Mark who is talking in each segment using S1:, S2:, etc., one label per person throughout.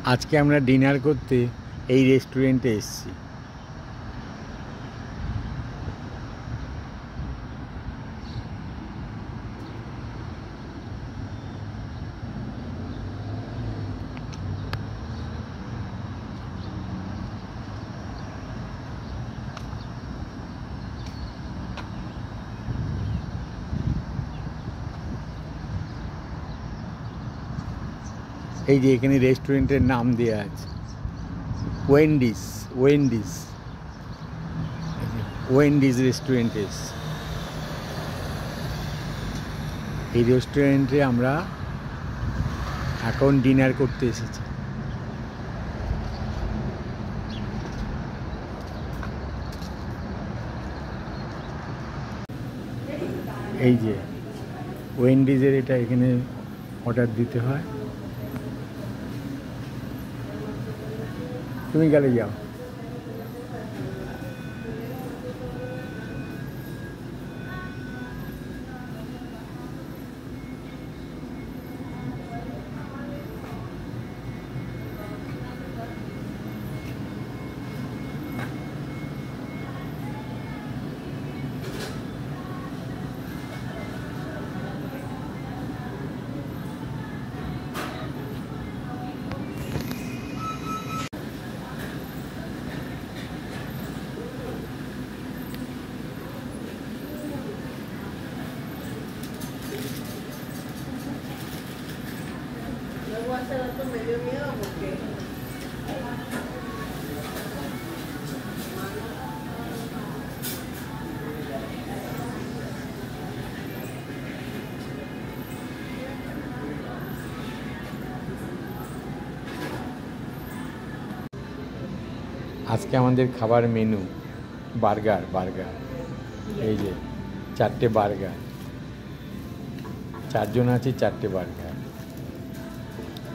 S1: আজকে আমরা ডিনার করতে এই রেস্টুরেন্টে এসেছি। এই যে এখানে রেস্টুরেন্টের নাম দেওয়া আছে ওয়েন্ডিস। ওয়েন্ডিস রেস্টুরেন্টে এসেছি। এই রেস্টুরেন্টে আমরা এখন ডিনার করতে এসেছি। এই যে ওয়েন্ডিজের এটা এখানে অর্ডার দিতে হয়। তুমি গেলে যাও।
S2: Hace rato me dio miedo porque
S1: আজকে আমাদের খাবার মেনু বার্গার। এই যে 4টে বার্গার, 4 জন আছি, 4টে বার্গার।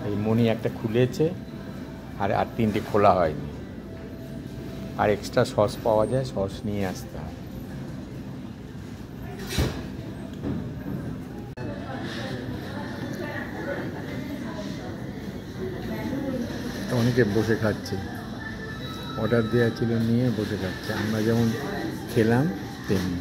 S1: এই মনি একটা খুলেছে আর 3টে খোলা হয়নি। আর এক্সট্রা সস পাওয়া যায়, সস নিয়ে আসতে হয়। অনেকে বসে খাচ্ছে, অর্ডার দেওয়া ছিল নিয়ে বসে খাচ্ছে। আমরা যেমন খেলাম তেমনি।